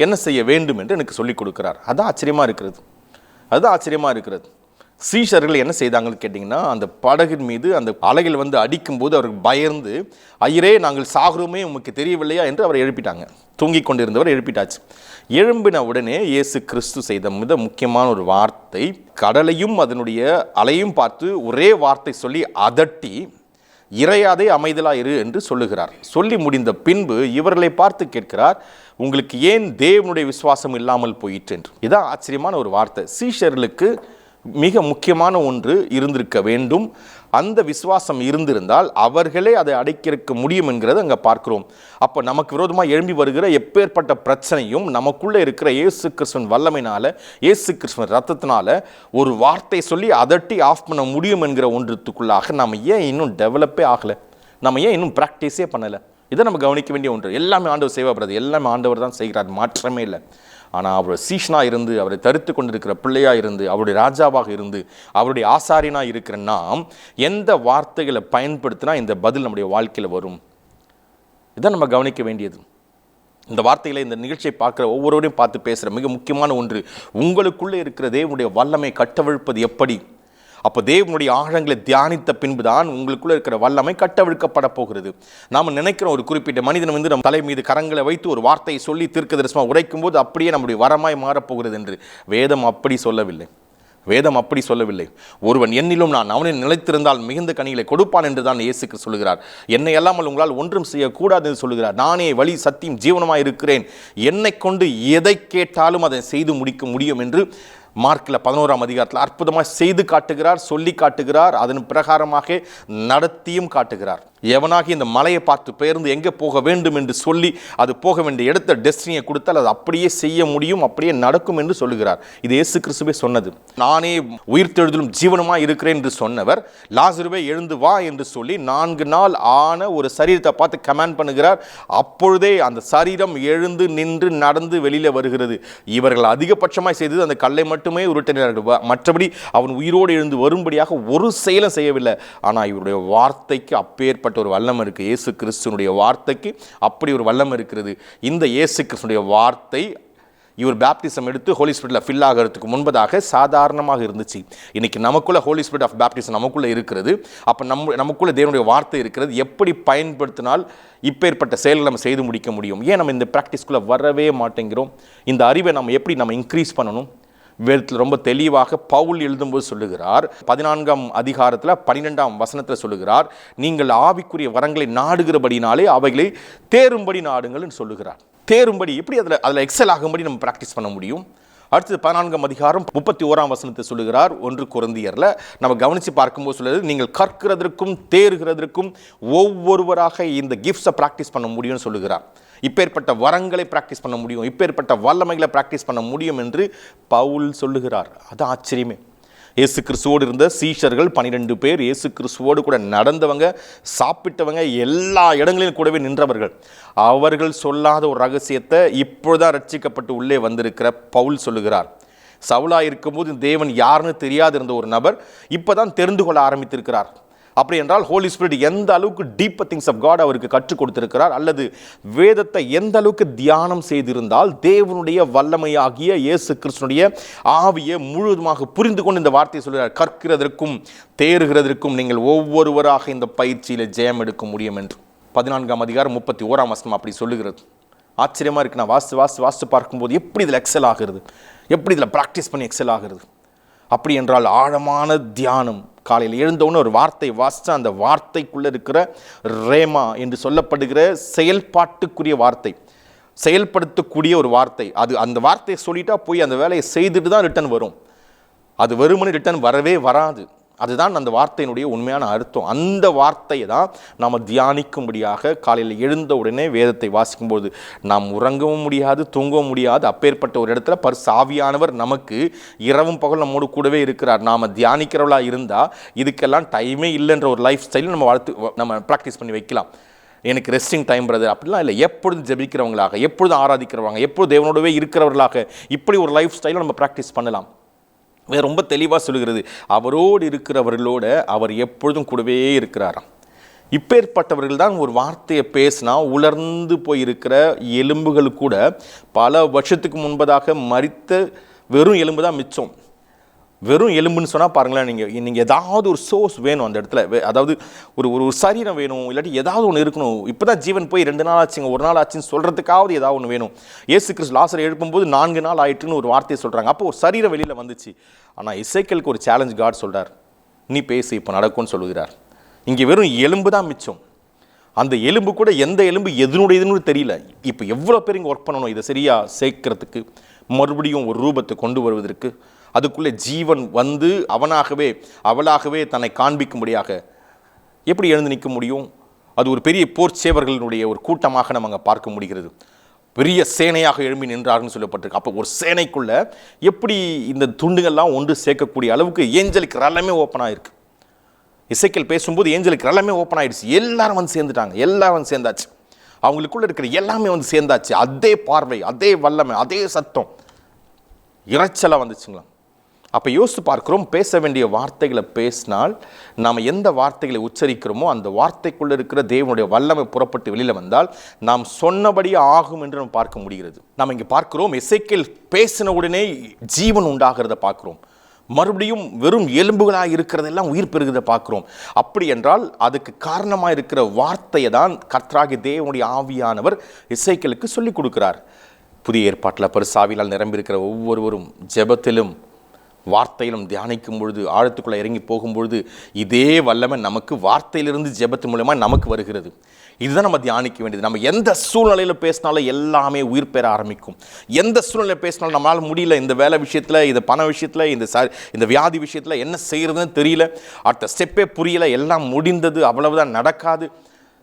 என்ன செய்ய வேண்டும் என்று எனக்கு சொல்லிக் கொடுக்கிறார். அதுதான் ஆச்சரியமாக இருக்கிறது. சீஷர்கள் என்ன செய்தாங்கன்னு கேட்டிங்கன்னா, அந்த படகின் மீது அந்த அலைகள் வந்து அடிக்கும்போது அவருக்கு பயந்து, ஐயரே நாங்கள் சாகுறோமே உமக்கு தெரியவில்லையா என்று அவரை எழுப்பிட்டாங்க. தூங்கி கொண்டிருந்தவர் எழுப்பிட்டாச்சு. எழும்பின உடனே இயேசு கிறிஸ்து செய்த மிக முக்கியமான ஒரு வார்த்தை, கடலையும் அதனுடைய அலையும் பார்த்து ஒரே வார்த்தை சொல்லி அதட்டி, இறையாதே அமைதலாக இரு என்று சொல்லுகிறார். சொல்லி முடிந்த பின்பு இவர்களை பார்த்து கேட்கிறார், உங்களுக்கு ஏன் தேவனுடைய விசுவாசம் இல்லாமல் போயிற்று என்று. இதான் ஆச்சரியமான ஒரு வார்த்தை. சீஷர்களுக்கு மிக முக்கியமான ஒன்று இருந்திருக்க வேண்டும். அந்த விசுவாசம் இருந்திருந்தால் அவர்களே அதை அடைக்க முடியும் என்கிறத அங்கே பார்க்கிறோம். அப்போ நமக்கு விரோதமாக எழும்பி வருகிற எப்பேற்பட்ட பிரச்சனையும் நமக்குள்ளே இருக்கிற இயேசு கிறிஸ்துவின் வல்லமையினால, இயேசு கிறிஸ்துவின் ரத்தத்தினால ஒரு வார்த்தை சொல்லி அதட்டி ஆஃப் பண்ண முடியும் என்கிற ஒன்றுத்துக்குள்ளாக நம்ம ஏன் இன்னும் டெவலப்பே ஆகலை? நம்ம ஏன் இன்னும் ப்ராக்டிஸே பண்ணலை? இதை நம்ம கவனிக்க வேண்டிய ஒன்று. எல்லாமே ஆண்டவர் செய்வார், எல்லாமே ஆண்டவர் தான் செய்கிறார், மாற்றமே இல்லை. ஆனால் அவருடைய சீஷனாக இருந்து, அவரை தரித்து கொண்டிருக்கிற பிள்ளையாக இருந்து, அவருடைய ராஜாவாக இருந்து, அவருடைய ஆசாரியனாக இருக்கிற நாம் எந்த வார்த்தைகளை பயன்படுத்தினா இந்த பதில் நம்முடைய வாழ்க்கையில் வரும்? இதான் நம்ம கவனிக்க வேண்டியது. இந்த வார்த்தைகளை, இந்த நிகழ்ச்சியை பார்க்குற ஒவ்வொருவரையும் பார்த்து பேசுகிற மிக முக்கியமான ஒன்று, உங்களுக்குள்ளே இருக்கிற தேவனுடைய வல்லமை கட்டவிழ்ப்பது எப்படி? அப்போ தேவனுடைய ஆழங்களை தியானித்த பின்புதான் உங்களுக்குள்ள இருக்கிற வல்லமை கட்டவிழ்க்கப்பட போகிறது. நாம் நினைக்கிறோம் ஒரு குறிப்பிட்ட மனிதன் வந்து நம்ம தலை மீது கரங்களை வைத்து ஒரு வார்த்தையை சொல்லி தீர்க்கதரிசனமாக உரைக்கும் போது அப்படியே நம்முடைய வரமாய் மாறப்போகிறது என்று. வேதம் அப்படி சொல்லவில்லை. ஒருவன் என்னிலும் நான் அவனில் நிலைத்திருந்தால் மிகுந்த கனிகளை கொடுப்பான் என்று தான் இயேசுக்கு சொல்லுகிறார். என்னை அல்லாமல் உங்களால் ஒன்றும் செய்யக்கூடாது என்று சொல்லுகிறார். நானே வழி சத்தியம் ஜீவனமாய் இருக்கிறேன், என்னை கொண்டு எதை கேட்டாலும் அதை செய்து முடிக்க முடியும் என்று மார்க்கில் 11 அதிகாரத்தில் அற்புதமாக செய்து காட்டுகிறார், சொல்லி காட்டுகிறார், அதன் பிரகாரமாக நடத்தியும் காட்டுகிறார். எவனாகி இந்த மலையை பார்த்து பெயர்ந்து எங்கே போக வேண்டும் என்று சொல்லி அது போக வேண்டிய இடத்த டெஸ்டினியை கொடுத்தால் அது அப்படியே செய்ய முடியும், அப்படியே நடக்கும் என்று சொல்லுகிறார். இது இயேசு கிறிஸ்துவே சொன்னது. நானே உயிர்த்தெழுதலும் ஜீவனமாக இருக்கிறேன் என்று சொன்னவர் லாசருவே எழுந்து வா என்று சொல்லி 4 நாள் ஆன ஒரு சரீரத்தை பார்த்து கமாண்ட் பண்ணுகிறார். அப்பொழுதே அந்த சரீரம் எழுந்து நின்று நடந்து வெளியில் வருகிறது. இவர்கள் அதிகபட்சமாக செய்தது அந்த கல்லை மட்டுமே உருட்டினார்கள், மற்றபடி அவன் உயிரோடு எழுந்து வரும்படியாக ஒரு செயலும் செய்யவில்லை. ஆனால் இவருடைய வார்த்தைக்கு அப்பேற்பட்ட ஒரு வல்லம் இருக்குது. இயேசு கிறிஸ்துனுடைய வார்த்தைக்கு அப்படி ஒரு வல்லம் இருக்கிறது. இந்த இயேசு கிறிஸ்துனுடைய வார்த்தை இவர் பேப்டிசம் எடுத்து ஹோலி ஸ்பிரிட்டில் ஃபில் ஆகிறதுக்கு முன்பதாக சாதாரணமாக இருந்துச்சு. இன்னைக்கு நமக்குள்ள ஹோலி ஸ்பிரிட் ஆஃப் பேப்டிசம் நமக்குள்ளே இருக்கிறது. அப்போ நமக்குள்ள தேவனுடைய வார்த்தை இருக்கிறது. எப்படி பயன்படுத்தினால் இப்பேற்பட்ட செயல்களை நம்ம செய்து முடிக்க முடியும்? ஏன் நம்ம இந்த ப்ராக்டிஸ்குள்ளே வரவே மாட்டேங்கிறோம்? இந்த அறிவை நம்ம எப்படி நம்ம இன்க்ரீஸ் பண்ணணும்? வேதத்தில் ரொம்ப தெளிவாக பவுல் எழுதும்போது சொல்லுகிறார், 14 அதிகாரத்தில் 12 வசனத்தில் சொல்லுகிறார், நீங்கள் ஆவிக்குரிய வரங்களை நாடுகிறபடினாலே அவைகளை தேரும்படி நாடுங்கள்னு சொல்லுகிறார். தேரும்படி, எப்படி அதில் எக்ஸல் ஆகும்படி நம்ம ப்ராக்டிஸ் பண்ண முடியும்? அடுத்தது 14ஆம் அதிகாரம் 31ஆம் வசனத்தை சொல்லுகிறார். 1 கொரிந்தியர்ல நம்ம கவனித்து பார்க்கும்போது சொல்லுது, நீங்கள் கற்கிறதற்கும் தேறுகிறதற்கும் ஒவ்வொருவராக இந்த கிஃப்ட்ஸை ப்ராக்டிஸ் பண்ண முடியும்னு சொல்லுகிறார். இப்பேற்பட்ட வரங்களை ப்ராக்டிஸ் பண்ண முடியும், இப்பேற்பட்ட வல்லமைகளை ப்ராக்டிஸ் பண்ண முடியும் என்று பவுல் சொல்லுகிறார். அது ஆச்சரியமே. இயேசு கிறிஸ்துவோடு இருந்த சீஷர்கள் 12 பேர், இயேசு கிறிஸ்துவோடு கூட நடந்தவங்க, சாப்பிட்டவங்க, எல்லா இடங்களிலும் கூடவே நின்றவர்கள். அவர்கள் சொல்லாத ஒரு ரகசியத்தை இப்பொழுதுதான் ரட்சிக்கப்பட்டு உள்ளே வந்திருக்கிற பவுல் சொல்லுகிறார். சவுலா இருக்கும்போது தேவன் யாருன்னு தெரியாது இருந்த ஒரு நபர் இப்போதான் தெரிந்து கொள்ள ஆரம்பித்திருக்கிறார். அப்படி என்றால் ஹோலி ஸ்பிரிட் எந்த அளவுக்கு டீப்பர் திங்ஸ் ஆஃப் காட் அவருக்கு கற்றுக் கொடுத்திருக்கிறார், அல்லது வேதத்தை எந்த அளவுக்கு தியானம் செய்திருந்தால் தேவனுடைய வல்லமையாகிய இயேசு கிறிஸ்துனுடைய ஆவியை முழுவதுமாக புரிந்து கொண்டு இந்த வார்த்தையை சொல்கிறார். கற்கிறதற்கும் தேறுகிறதற்கும் நீங்கள் ஒவ்வொருவராக இந்த பயிற்சியில் ஜெயம் எடுக்க முடியும் என்று 14ஆம் அதிகாரம் 31ஆம் வசனம் அப்படி சொல்லுகிறது. ஆச்சரியமாக இருக்கு. நான் வாசித்து பார்க்கும்போது எப்படி இதில் எக்ஸல் ஆகிறது, எப்படி இதில் ப்ராக்டிஸ் பண்ணி எக்ஸல் ஆகிறது. அப்படி என்றால் ஆழமான தியானம். காலையில் எழுந்தவுடனே ஒரு வார்த்தை வாசித்தா அந்த வார்த்தைக்குள்ளே இருக்கிற ரேமா என்று சொல்லப்படுகிற செயல்பாட்டுக்குரிய வார்த்தை, செயல்படுத்தக்கூடிய ஒரு வார்த்தை. அது அந்த வார்த்தையை சொல்லிட்டா போய் அந்த வேலையை செய்துட்டு தான் ரிட்டன் வரும். அது வெறுமனே ரிட்டன் வரவே வராது. அதுதான் அந்த வார்த்தையினுடைய உண்மையான அர்த்தம். அந்த வார்த்தையை தான் நாம் தியானிக்கும்படியாக காலையில் எழுந்த உடனே வேதத்தை வாசிக்கும்போது நாம் உறங்கவும் முடியாது, தூங்கவும் முடியாது. அப்பேற்பட்ட ஒரு இடத்துல பரிசுத்த ஆவியானவர் நமக்கு இரவும் பகல் நம்மோடு கூடவே இருக்கிறார். நாம் தியானிக்கிறவளாக இருந்தால் இதுக்கெல்லாம் டைமே இல்லைன்ற ஒரு லைஃப் ஸ்டைலில் நம்ம ப்ராக்டிஸ் பண்ணி வைக்கலாம். எனக்கு ரெஸ்டிங் டைம் பிரதர் அப்படிலாம் இல்லை. எப்பொழுதும் ஜெபிக்கிறவங்களாக, எப்பொழுதும் ஆராதிக்கிறவங்க, எப்பொழுது தேவனோடவே இருக்கிறவர்களாக இப்படி ஒரு லைஃப் ஸ்டைலை நம்ம ப்ராக்டிஸ் பண்ணலாம். ரொம்ப தெளிவாக சொல்லுகிறது, அவரோடு இருக்கிறவர்களோட அவர் எப்பொழுதும் கூடவே இருக்கிறாராம். இப்பேற்பட்டவர்கள் தான் ஒரு வார்த்தையை பேசினா உலர்ந்து போயிருக்கிற எலும்புகள் கூட பல வருஷத்துக்கு முன்பதாக மரித்த வெறும் எலும்பு தான் மிச்சம். வெறும் எலும்புன்னு சொன்னால் பாருங்களேன், நீங்கள் ஏதாவது ஒரு சோர்ஸ் வேணும் அந்த இடத்துல. அதாவது ஒரு சரீரம் வேணும், இல்லாட்டி ஏதாவது ஒன்று இருக்கணும். இப்போ தான் ஜீவன் போய் 2 நாள் ஆச்சுங்க, 1 நாள் ஆச்சுன்னு சொல்கிறதுக்காவது ஏதாவது ஒன்று வேணும். இயேசு கிறிஸ்து லாசரை எழுப்பும்போது 4 நாள் ஆயிட்டுன்னு ஒரு வார்த்தையை சொல்கிறாங்க. அப்போ ஒரு சரீரம் வெளியில் வந்துச்சு. ஆனால் எசேக்கியேலுக்கு ஒரு சேலஞ்ச் காட் சொல்கிறார், நீ பேசு இப்போ நடக்கும்னு சொல்லுகிறார். இங்கே வெறும் எலும்பு தான் மிச்சம். அந்த எலும்பு கூட எந்த எலும்பு எதனுடையதுன்னு தெரியல. இப்போ எவ்வளோ பேர் இங்கே ஒர்க் பண்ணணும் இதை சரியாக சேர்க்கறதுக்கு, மறுபடியும் ஒரு ரூபத்தை கொண்டு வருவதற்கு. அதுக்குள்ளே ஜீவன் வந்து அவளாகவே தன்னை காண்பிக்கும்படியாக எப்படி எழுந்து நிற்க முடியும்? அது ஒரு பெரிய போர் சேவர்களுடைய ஒரு கூட்டமாக நம்ம அங்கே பார்க்க முடிகிறது. பெரிய சேனையாக எழும்பி நின்றார்னு சொல்லப்பட்டிருக்கு. அப்போ ஒரு சேனைக்குள்ள எப்படி இந்த துண்டுகள்லாம் ஒன்று சேர்க்கக்கூடிய அளவுக்கு ஏஞ்சலுக்கு எல்லாமே ஓப்பன் ஆயிருக்கு. எசேக்கியேல் பேசும்போது ஏஞ்சலுக்கு எல்லாமே ஓப்பன் ஆயிடுச்சு. எல்லாரும் வந்து சேர்ந்துட்டாங்க, எல்லாரும் வந்து சேர்ந்தாச்சு. அவங்களுக்குள்ள இருக்கிற எல்லாமே வந்து சேர்ந்தாச்சு. அதே பார்வை, அதே வல்லமை, அதே சத்தம், இறைச்சலாக வந்துச்சுங்களா. அப்போ யோசித்து பார்க்குறோம், பேச வேண்டிய வார்த்தைகளை பேசினால் நாம் எந்த வார்த்தைகளை உச்சரிக்கிறோமோ அந்த வார்த்தைக்குள்ளே இருக்கிற தேவனுடைய வல்லமை புறப்பட்டு வெளியில் வந்தால் நாம் சொன்னபடியே ஆகும் என்று நம்ம பார்க்க முடிகிறது. நாம் இங்கே பார்க்கிறோம், எசேக்கியேல் பேசின உடனே ஜீவன் உண்டாகிறத பார்க்குறோம். மறுபடியும் வெறும் எலும்புகளாக இருக்கிறதெல்லாம் உயிர் பெறுகிறத பார்க்குறோம். அப்படி என்றால் அதுக்கு காரணமாக இருக்கிற வார்த்தையை தான் கர்த்தராகிய தேவனுடைய ஆவியானவர் எசேக்கியேலுக்கு சொல்லிக் கொடுக்கிறார். புதிய ஏற்பாட்டில் பரிசாவினால் நிரம்பியிருக்கிற ஒவ்வொருவரும் ஜெபத்திலும் வார்த்தையிலும் தியானிக்கும் பொழுது, ஆழத்துக்குள்ளே இறங்கி போகும்பொழுது இதே வல்லமை நமக்கு வார்த்தையிலிருந்து ஜெபத்து மூலமாக நமக்கு வருகிறது. இதுதான் நம்ம தியானிக்க வேண்டியது. நம்ம எந்த சூழ்நிலையில் பேசினாலும் எல்லாமே உயிர் பெற ஆரம்பிக்கும். எந்த சூழ்நிலையில் பேசினாலும் நம்மளால் முடியல, இந்த வேலை விஷயத்தில், இந்த பண விஷயத்தில், இந்த வியாதி விஷயத்தில் என்ன செய்கிறதுன்னு தெரியல, அடுத்த ஸ்டெப்பே புரியல, எல்லாம் முடிந்தது, அவ்வளவுதான், நடக்காது,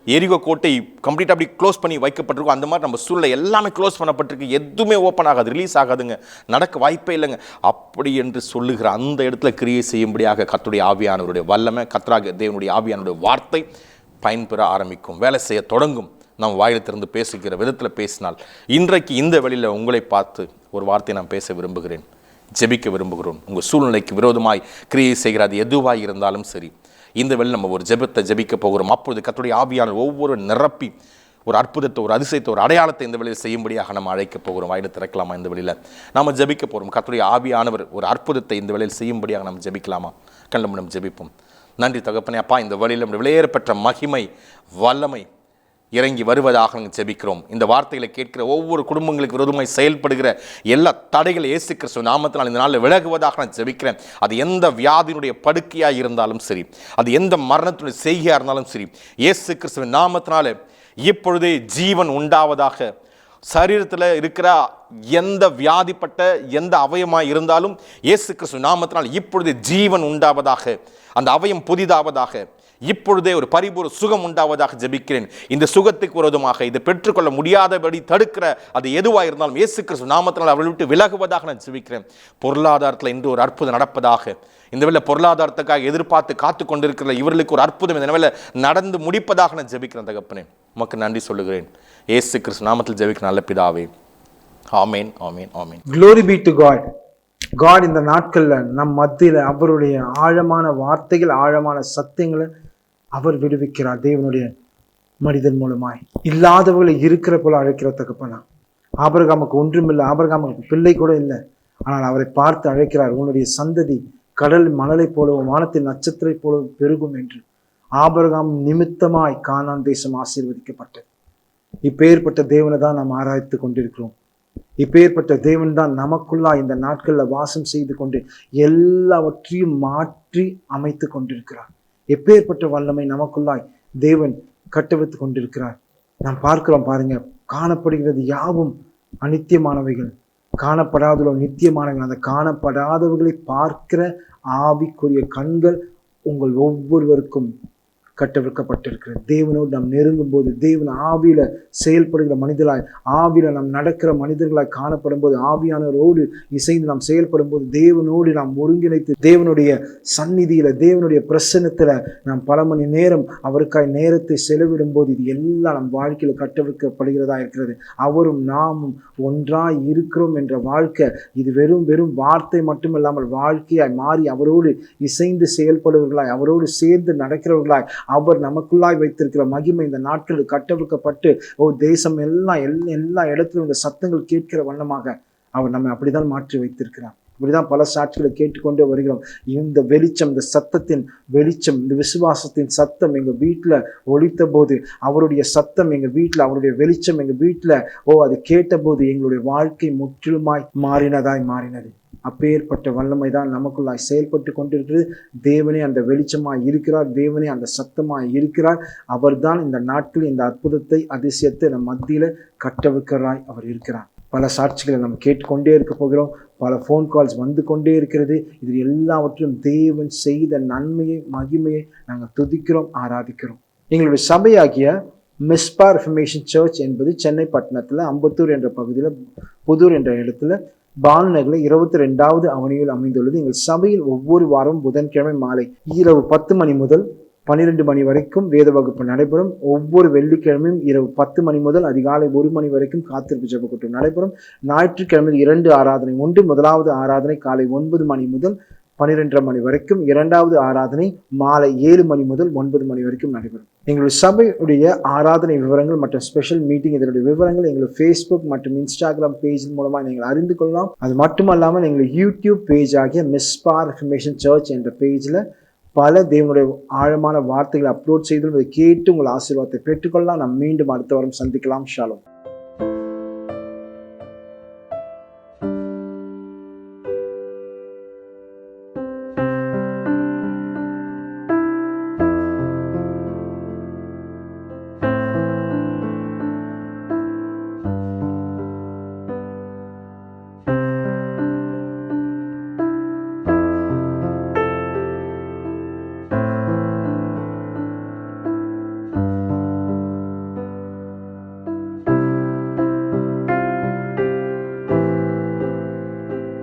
எரிகோ கோட்டை கம்ப்ளீட்டாக அப்படி க்ளோஸ் பண்ணி வைக்கப்பட்டிருக்கும். அந்த மாதிரி நம்ம சூழ்நிலை எல்லாமே க்ளோஸ் பண்ணப்பட்டிருக்கு, எதுவுமே ஓப்பன் ஆகாது, ரிலீஸ் ஆகாதுங்க, நடக்க வாய்ப்பே இல்லைங்க. அப்படி என்று சொல்லுகிற அந்த இடத்துல கிரியை செய்யும்படியாக கர்த்தருடைய ஆவியானவருடைய வல்லமை, கர்த்தராகிய தேவனுடைய ஆவியானவருடைய வார்த்தை பயன்பெற ஆரம்பிக்கும், வேலை செய்ய தொடங்கும். நாம் வாயில் திறந்து பேசுகிற விதத்தில் பேசினால், இன்றைக்கு இந்த வழியில் உங்களை பார்த்து ஒரு வார்த்தை நான் பேச விரும்புகிறேன், ஜெபிக்க விரும்புகிறோம். உங்கள் சூழ்நிலைக்கு விரோதமாய் கிரியை செய்கிற அது எதுவாக இருந்தாலும் சரி, இந்த வேளை நம்ம ஒரு ஜெபத்தை ஜெபிக்க போகிறோம். அப்பொழுது கர்த்தருடைய ஆவியானவர் ஒவ்வொரு நிரப்பி ஒரு அற்புதத்தை, ஒரு அதிசயத்தை, ஒரு அடையாளத்தை இந்த வேளையில் செய்யும்படியாக நம்ம அழைக்க போகிறோம். வாயில திறக்கலாமா? இந்த வேளையில் நாம் ஜெபிக்க போகிறோம். கர்த்தருடைய ஆவியானவர் ஒரு அற்புதத்தை இந்த வேளையில் செய்யும்படியாக நம்ம ஜெபிக்கலாமா? கண்டம் நம்ம ஜெபிப்போம். நன்றி தகப்பனே, அப்பா, இந்த வழியில் நம்ம விலையேறப்பெற்ற மகிமை வல்லமை இறங்கி வருவதாக நாங்கள் ஜெபிக்கிறோம். இந்த வார்த்தைகளை கேட்கிற ஒவ்வொரு குடும்பங்களுக்கு விரோதமாய் செயல்படுகிற எல்லா தடைகளை இயேசு கிறிஸ்து நாமத்தினால் இந்த நாளில் விலகுவதாக நான் ஜெபிக்கிறேன். அது எந்த வியாதியினுடைய படுக்கையாக இருந்தாலும் சரி, அது எந்த மரணத்தினுடைய செய்கையாக இருந்தாலும் சரி, இயேசு கிறிஸ்துவின் நாமத்தினால இப்பொழுதே ஜீவன் உண்டாவதாக. சரீரத்தில் இருக்கிற எந்த வியாதிப்பட்ட எந்த அவயமாக இருந்தாலும் இயேசு கிறிஸ்து நாமத்தினால் இப்பொழுது ஜீவன் உண்டாவதாக, அந்த அவயம் புதிதாவதாக, இப்பொழுதே ஒரு பரிபூர்ண சுகம் உண்டாவதாக ஜெபிக்கிறேன். இந்த சுகத்துக்கு விரோதமாக இதை பெற்றுக்கொள்ள முடியாதபடி தடுக்கிற அது எதுவாக இருந்தாலும் இயேசு கிறிஸ்து நாமத்தினால் அவர்களை விட்டு விலகுவதாக நான் ஜெபிக்கிறேன். பொருளாதாரத்தில் இன்று ஒரு அற்புதம் நடப்பதாக, இந்த வேளை பொருளாதாரத்துக்காக எதிர்பார்த்து காத்து கொண்டிருக்கிற இவர்களுக்கு ஒரு அற்புதம் இந்த வேளை நடந்து முடிப்பதாக நான் ஜெபிக்கிறேன். தகப்பனே, உமக்கு நன்றி சொல்லுகிறேன். இயேசு கிறிஸ்து நாமத்தில் ஜெபிக்கிற நல்ல பிதாவே, ஆமேன், ஆமேன், ஆமேன். Glory be to God. God இந்த நாட்கள்ல நம் மத்தியில அவருடைய ஆழமான வார்த்தைகள், ஆழமான சத்தியங்களை அவர் விடுவிக்கிறார். தேவனுடைய மனிதன் மூலமாய் இல்லாதவர்களை இருக்கிற போல அழைக்கிற தகப்பனா. ஆபிரகாமுக்கு ஒன்றுமில்லை, ஆபிரகாமுக்கு பிள்ளை கூட இல்லை, ஆனால் அவரை பார்த்து அழைக்கிறார். உன்னுடைய சந்ததி கடல் மணலை போலவும் வானத்தின் நட்சத்திரை போலவும் பெருகும் என்று. ஆபிரகாம் நிமித்தமாய் கானான் தேசம் ஆசீர்வதிக்கப்பட்டது. இப்பேற்பட்ட தேவனை தான் நாம் ஆராய்த்து கொண்டிருக்கிறோம். இப்பேற்பட்ட தேவன் தான் நமக்குள்ளா இந்த நாட்கள்ல வாசம் செய்து கொண்டு எல்லாவற்றையும் மாற்றி அமைத்து கொண்டிருக்கிறார். எப்பேற்பட்ட வல்லமை நமக்குள்ளாய் தேவன் கட்டவித்து கொண்டிருக்கிறார். நாம் பார்க்கிறோம் பாருங்க, காணப்படுகிறது யாவும் அநித்தியமானவைகள், காணப்படாதவர்களோ நித்தியமானவைகள். அந்த காணப்படாதவர்களை பார்க்கிற ஆவிக்குரிய கண்கள் உங்கள் ஒவ்வொருவருக்கும் கட்டவிழ்க்கப்பட்டிருக்கிறது. தேவனோடு நாம் நெருங்கும் போது, தேவன் ஆவியில செயல்படுகிற மனிதர்களாய், ஆவியில நாம் நடக்கிற மனிதர்களாய் காணப்படும் போது, ஆவியானவரோடு இசைந்து நாம் செயல்படும் போது, தேவனோடு நாம் ஒருங்கிணைத்து தேவனுடைய சந்நிதியில, தேவனுடைய பிரசன்னத்துல நாம் பல மணி நேரம் அவருக்காய் நேரத்தை செலவிடும் போது, இது எல்லாம் நம் வாழ்க்கையில கட்டவிழ்க்கப்படுகிறதா இருக்கிறது. அவரும் நாமும் ஒன்றாய் இருக்கிறோம் என்ற வாழ்க்கை, இது வெறும் வார்த்தை மட்டுமில்லாமல் வாழ்க்கையாய் மாறி அவரோடு இசைந்து செயல்படுவர்களாய், அவரோடு சேர்ந்து நடக்கிறவர்களாய், அவர் நமக்குள்ளாய் வைத்திருக்கிற மகிமை இந்த நாட்களில் கட்டவிழ்க்கப்பட்டு தேசம் எல்லா இடத்திலும் இந்த சத்தங்கள் கேட்கிற வண்ணமாக அவர் நம்மை அப்படிதான் மாற்றி வைத்திருக்கிறார். இப்படிதான் பல சாட்சிகளை கேட்டுக்கொண்டே வருகிறோம். இந்த வெளிச்சம், இந்த சத்தத்தின் வெளிச்சம், இந்த விசுவாசத்தின் சத்தம் எங்க வீட்டுல ஒலித்த போது, அவருடைய சத்தம் எங்க வீட்டுல, அவருடைய வெளிச்சம் எங்க வீட்டுல அது கேட்ட போது எங்களுடைய வாழ்க்கை முற்றிலுமாய் மாறினது. அப்பேற்பட்ட வல்லமை தான் நமக்குள்ளாய் செயல்பட்டு கொண்டிருக்கிறது. தேவனே அந்த வெளிச்சமாய் இருக்கிறார், தேவனே அந்த சத்தமாய் இருக்கிறார். அவர்தான் இந்த நாட்களில் இந்த அற்புதத்தை, அதிசயத்தை நம் மத்தியில கட்டவிழ்க்கிறாய் அவர் இருக்கிறார். பல சாட்சிகளை நம்ம கேட்டுக்கொண்டே இருக்க போகிறோம். பல ஃபோன் கால்ஸ் வந்து கொண்டே இருக்கிறது. இது எல்லாவற்றிலும் தேவன் செய்த நன்மையை, மகிமையை நாங்கள் துதிக்கிறோம், ஆராதிக்கிறோம். எங்களுடைய சபையாகிய மிஸ்பா ரெஃபர்மேஷன் சர்ச் என்பது சென்னை பட்டணத்துல அம்பத்தூர் என்ற பகுதியில், புதூர் என்ற இடத்துல, பால்நகரில் 22வது அவனியில் அமைந்துள்ளது. எங்கள் சபையில் ஒவ்வொரு வாரமும் புதன்கிழமை மாலை இரவு 10 மணி முதல் 12 மணி வரைக்கும் வேத வகுப்பு நடைபெறும். ஒவ்வொரு வெள்ளிக்கிழமையும் இரவு 10 மணி முதல் அதிகாலை 1 மணி வரைக்கும் காத்திருப்பு ஜெப கூட்டம் நடைபெறும். ஞாயிற்றுக்கிழமையில் 2 ஆராதனை உண்டு. முதலாவது ஆராதனை காலை 9 மணி முதல் 12:30 மணி வரைக்கும், இரண்டாவது ஆராதனை மாலை 7 மணி முதல் 9 மணி வரைக்கும் நடைபெறும். எங்களுடைய சபையுடைய ஆராதனை விவரங்கள் மற்றும் ஸ்பெஷல் மீட்டிங் இதனுடைய விவரங்கள் எங்களுடைய ஃபேஸ்புக் மற்றும் இன்ஸ்டாகிராம் பேஜ் மூலமாக நீங்கள் அறிந்து கொள்ளலாம். அது மட்டுமல்லாமல் எங்களுடைய யூடியூப் பேஜ் ஆகிய மிஸ்பா ரெஃபர்மேஷன் சர்ச் என்ற பேஜில் பல தேவனுடைய ஆழமான வார்த்தைகளை அப்லோட் செய்து கேட்டு உங்கள் ஆசீர்வாதத்தை பெற்றுக்கொள்ளலாம். நாம் மீண்டும் அடுத்த வாரம் சந்திக்கலாம். ஷாலோம்.